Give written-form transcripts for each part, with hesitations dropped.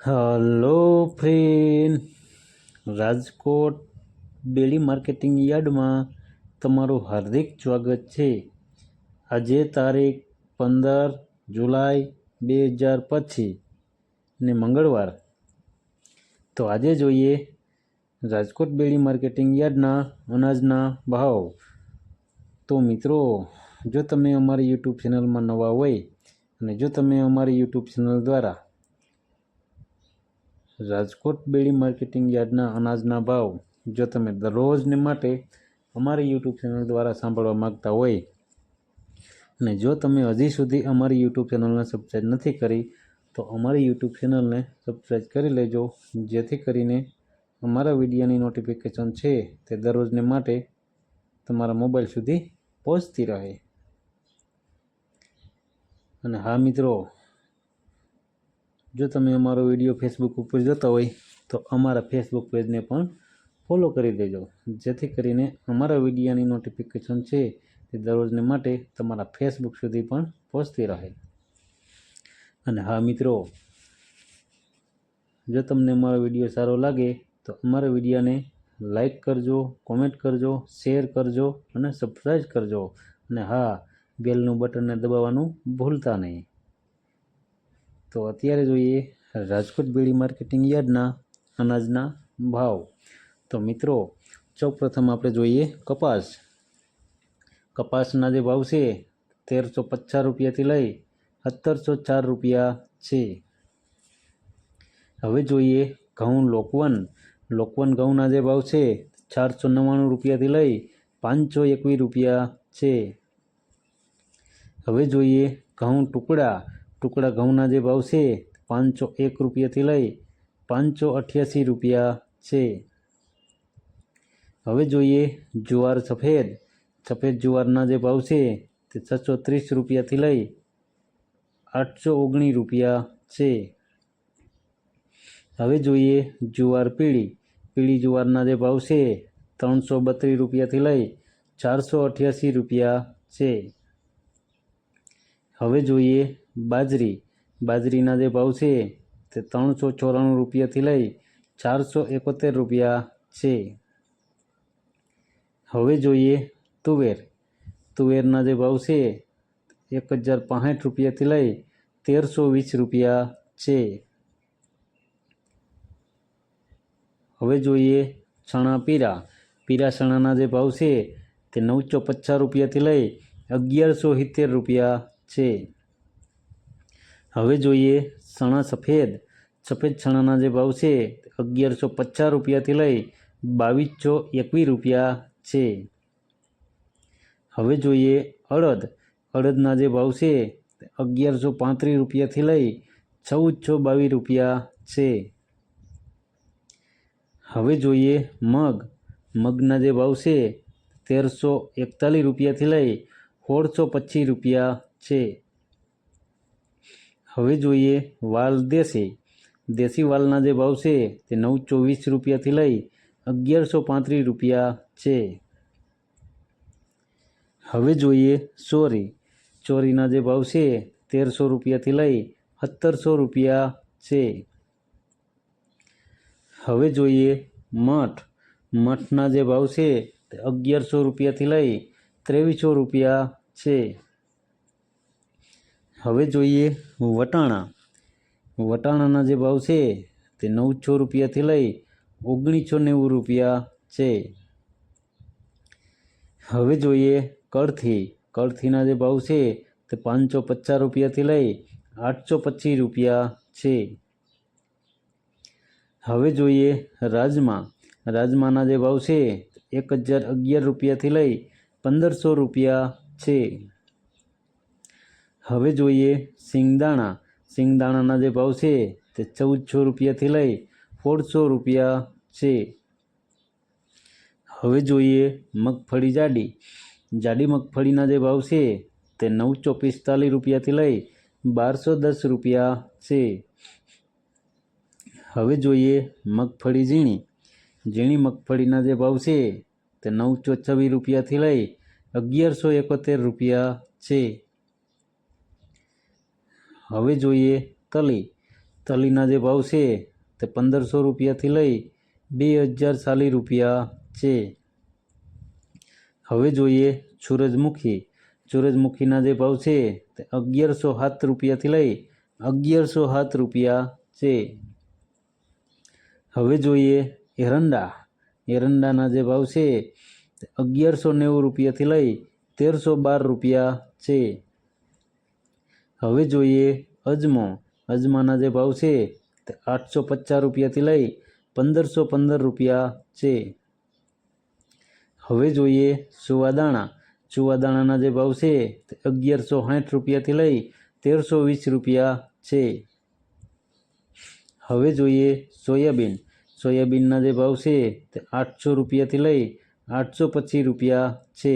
Hello friend, Rajkot બેડી marketing યાર્ડમાં તમારું હાર્દિક સ્વાગત છે। આજે તારીખ 15 જુલાઈ 2025 ને મંગળવાર। તો આજે જોઈએ રાજકોટ બેડી માર્કેટિંગ યાર્ડના અનાજના ભાવ। તો મિત્રો, જો તમે અમારી યુટ્યુબ ચેનલમાં નવા હોય અને જો તમે અમારી યુટ્યુબ ચેનલ દ્વારા રાજકોટ બેડી માર્કેટિંગ યાર્ડના અનાજના ભાવ જો તમે દરરોજને માટે અમારી યુટ્યુબ ચેનલ દ્વારા સાંભળવા માગતા હોય અને જો તમે હજી સુધી અમારી યુટ્યુબ ચેનલને સબસ્ક્રાઈબ નથી કરી તો અમારી યુટ્યુબ ચેનલને સબસ્ક્રાઈબ કરી લેજો, જેથી કરીને અમારા વિડીયોની નોટિફિકેશન છે તે દરરોજને માટે તમારા મોબાઈલ સુધી પહોંચતી રહે। અને હા મિત્રો, જો તમે અમારો વિડીયો ફેસબુક ઉપર જોતા હોય તો અમારા ફેસબુક પેજને પણ ફોલો કરી દેજો, જેથી કરીને અમારા વિડીયોની નોટિફિકેશન છે તે દરરોજને માટે તમારા ફેસબુક સુધી પણ પહોંચતી રહે। અને હા મિત્રો, જો તમને અમારો વિડીયો સારો લાગે તો અમારા વિડીયોને લાઈક કરજો, કોમેન્ટ કરજો, શેર કરજો અને સબસ્ક્રાઈબ કરજો। અને હા, બેલનું બટનને દબાવવાનું ભૂલતા નહીં। તો અત્યારે જોઈએ રાજકોટ બેડી માર્કેટિંગ યાર્ડના અનાજના ભાવ। તો મિત્રો, સૌપ્રથમ આપણે જોઈએ કપાસ। કપાસના જે ભાવ છે 1350 રૂપિયાથી લઈ 1704 રૂપિયા છે। હવે જોઈએ ઘઉં લોકવન। લોકવન ઘઉંના જે ભાવ છે 499 રૂપિયાથી લઈ 521 રૂપિયા છે। હવે જોઈએ ઘઉં ટુકડા। ટુકડા ઘઉંના જે ભાવ છે 501 રૂપિયાથી લઈ 588 રૂપિયા છે। હવે જોઈએ જુવાર સફેદ। સફેદ જુવારના જે ભાવ છે તે 630 રૂપિયાથી લઈ 819 રૂપિયા છે। હવે જોઈએ જુવાર પીળી। પીળી જુવારના જે ભાવ છે 332 રૂપિયાથી લઈ 488 રૂપિયા છે। હવે જોઈએ બાજરી। બાજરીના જે ભાવ છે તે 394 રૂપિયાથી લઈ 471 રૂપિયા છે। હવે જોઈએ તુવેર। તુવેરના જે ભાવ છે 1065 રૂપિયાથી લઈ 1320 રૂપિયા છે। હવે જોઈએ ચણા પીરા। પીરા ચણાના જે ભાવ છે તે 950 રૂપિયાથી લઈ 1170 રૂપિયા છે। હવે જોઈએ ચણા સફેદ। સફેદ ચણાના જે ભાવ છે 1150 રૂપિયાથી લઈ 2221 રૂપિયા છે। હવે જોઈએ અડદ। અડદના જે ભાવ છે 1135 રૂપિયાથી લઈ 1422 રૂપિયા છે। હવે જોઈએ મગ। મગના જે ભાવ છે 1341 રૂપિયાથી લઈ 1625 રૂપિયા છે। હવે જોઈએ વાલ દેશી। દેશી વાલના જે ભાવ છે તે 924 રૂપિયાથી લઈ 1135 રૂપિયા છે। હવે જોઈએ ચોરી। ચોરીના જે ભાવ છે 1300 રૂપિયાથી લઈ 1700 રૂપિયા છે। હવે જોઈએ મઠ। મઠના જે ભાવ છે તે 1100 રૂપિયાથી લઈ 2300 રૂપિયા છે। હવે જોઈએ વટાણા। વટાણાના જે ભાવ છે તે 900 રૂપિયાથી લઈ 1990 રૂપિયા છે। હવે જોઈએ કળથી। કળથીના જે ભાવ છે તે 550 રૂપિયાથી લઈ 825 રૂપિયા છે। હવે જોઈએ રાજમા। રાજમાના જે ભાવ છે 1011 રૂપિયાથી લઈ 1500 રૂપિયા છે। હવે જોઈએ સિંગદાણા। સિંગદાણાના જે ભાવ છે તે 1400 રૂપિયાથી લઈ 1600 રૂપિયા છે। હવે જોઈએ મગફળી જાડી। જાડી મગફળીના જે ભાવ છે તે 945 રૂપિયાથી લઈ 1210 રૂપિયા છે। હવે જોઈએ મગફળી ઝીણી। ઝીણી મગફળીના જે ભાવ છે તે 926 રૂપિયાથી લઈ 1171 રૂપિયા છે। હવે જોઈએ તલી। તલીના જે ભાવ છે તે 1500 રૂપિયાથી લઈ 2040 રૂપિયા છે. હવે જોઈએ સૂરજમુખી. સૂરજમુખીના જે ભાવ છે તે 1107 રૂપિયાથી લઈ 1107 રૂપિયા છે. હવે જોઈએ એરંડા. એરંડાના જે ભાવ છે તે 1190 રૂપિયાથી લઈ 1312 રૂપિયા છે. હવે જોઈએ અજમો. અજમાના જે ભાવ છે તે 850 રૂપિયાથી લઈ 1515 રૂપિયા છે. હવે જોઈએ સુવાદાણા. સુવાદાણાના જે ભાવ છે તે 1160 રૂપિયાથી લઈ 1320 રૂપિયા છે. હવે જોઈએ સોયાબીન. સોયાબીનના જે ભાવ છે તે 800 રૂપિયાથી લઈ 825 રૂપિયા છે.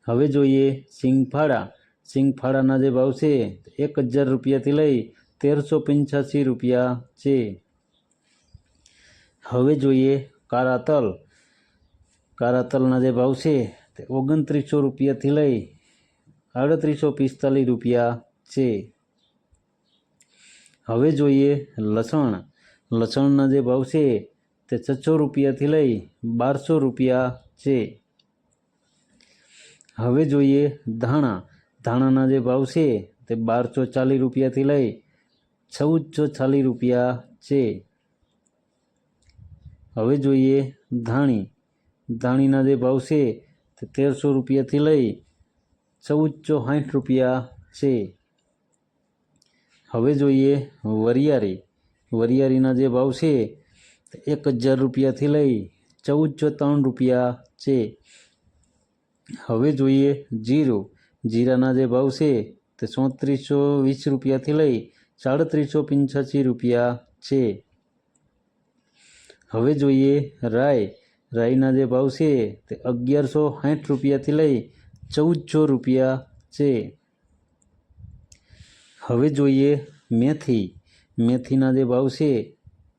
હવે જોઈએ સિંગફાળા. સિંગફાળાના જે ભાવ છે તે 1000 રૂપિયાથી લઈ 1385 રૂપિયા છે. હવે જોઈએ કાળા તલ. કાળા તલના જે ભાવ છે તે 2900 રૂપિયાથી લઈ 3845 રૂપિયા છે. હવે જોઈએ લસણ. લસણના જે ભાવ છે તે 600 રૂપિયાથી લઈ 1200 રૂપિયા છે. હવે જોઈએ ધાણા. ધાણાના જે ભાવ છે તે 1240 રૂપિયાથી લઈ 1440 રૂપિયા છે. હવે જોઈએ ધાણી. ધાણીના જે ભાવ છે તે 1300 રૂપિયાથી લઈ 1460 રૂપિયા છે. હવે જોઈએ વરિયાળી. વરિયાળીના જે ભાવ છે તે 1000 રૂપિયાથી લઈ 1403 રૂપિયા છે. હવે જોઈએ જીરું. જીરાના જે ભાવ છે તે 3420 રૂપિયાથી લઈ 3785 રૂપિયા છે. હવે જોઈએ રાઈ. રાઈના જે ભાવ છે તે 1160 રૂપિયાથી લઈ 1400 રૂપિયા છે. હવે જોઈએ મેથી. મેથીના જે ભાવ છે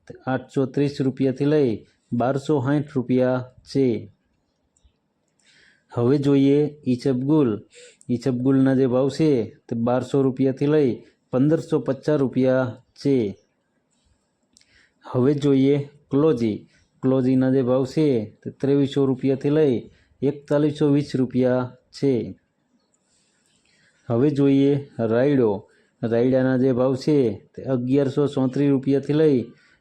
તે 830 રૂપિયાથી લઈ 1260 રૂપિયા છે. હવે જોઈએ ઈસબગુલ. ઈસબગુલના જે ભાવ છે તે 1200 રૂપિયાથી લઈ 1550 રૂપિયા છે. હવે જોઈએ ક્લોજી. ક્લોજીના જે ભાવ છે તે 2300 રૂપિયાથી લઈ 4120 રૂપિયા છે. હવે જોઈએ રાયડો. રાયડાના જે ભાવ છે તે 1134 રૂપિયાથી લઈ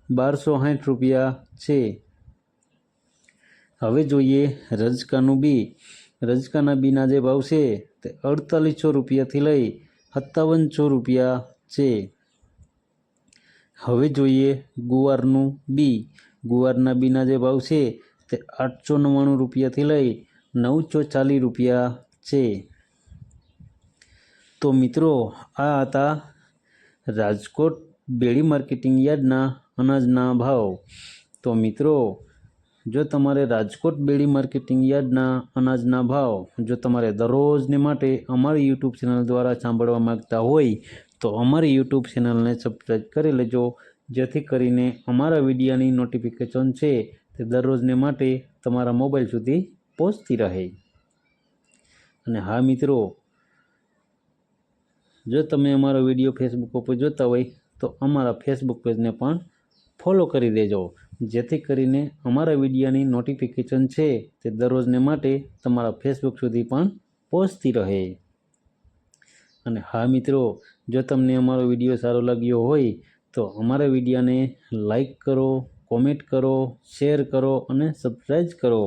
1260 રૂપિયા છે. હવે જોઈએ રજકાનું બી. રજકાના બીના જે ભાવ છે તે 4800 રૂપિયાથી લઈ 5700 રૂપિયા છે. હવે જોઈએ ગુવારનું બી. ગુવારના બીના જે ભાવ છે તે 899 રૂપિયાથી લઈ 940 રૂપિયા છે. તો મિત્રો આ હતા રાજકોટ બેડી માર્કેટિંગ યાર્ડના અનાજના ભાવ. તો મિત્રો જો તમારે રાજકોટ બેડી માર્કેટિંગ યાર્ડના અનાજના ભાવ જો તમારે દરરોજને માટે અમારી યુટ્યુબ ચેનલ દ્વારા સાંભળવા માગતા હોય તો અમારી યુટ્યુબ ચેનલને સબસ્ક્રાઈબ કરી લેજો, જેથી કરીને અમારા વિડીયોની નોટિફિકેશન છે તે દરરોજને માટે તમારા મોબાઈલ સુધી પહોંચતી રહે. અને હા મિત્રો, જો તમે અમારો વિડીયો ફેસબુક ઉપર જોતા હોય તો અમારા ફેસબુક પેજને પણ ફોલો કરી દેજો, જેથી કરીને અમારા વિડીયોની નોટિફિકેશન છે તે દરરોજને માટે તમારા ફેસબુક સુધી પણ પહોંચતી રહે. અને હા મિત્રો, જો તમને અમારો વિડીયો સારો લાગ્યો હોય તો અમારા વિડીયોને લાઈક કરો, કોમેન્ટ કરો, શેર કરો અને સબસ્ક્રાઈબ કરો.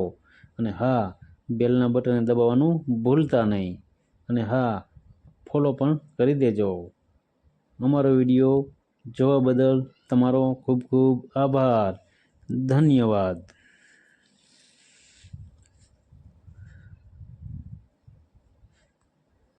અને હા, બેલના બટનને દબાવવાનું ભૂલતા નહીં. અને હા, ફોલો પણ કરી દેજો. અમારો વિડીયો જોવા બદલ તમારો ખૂબ ખૂબ આભાર. ધન્યવાદ.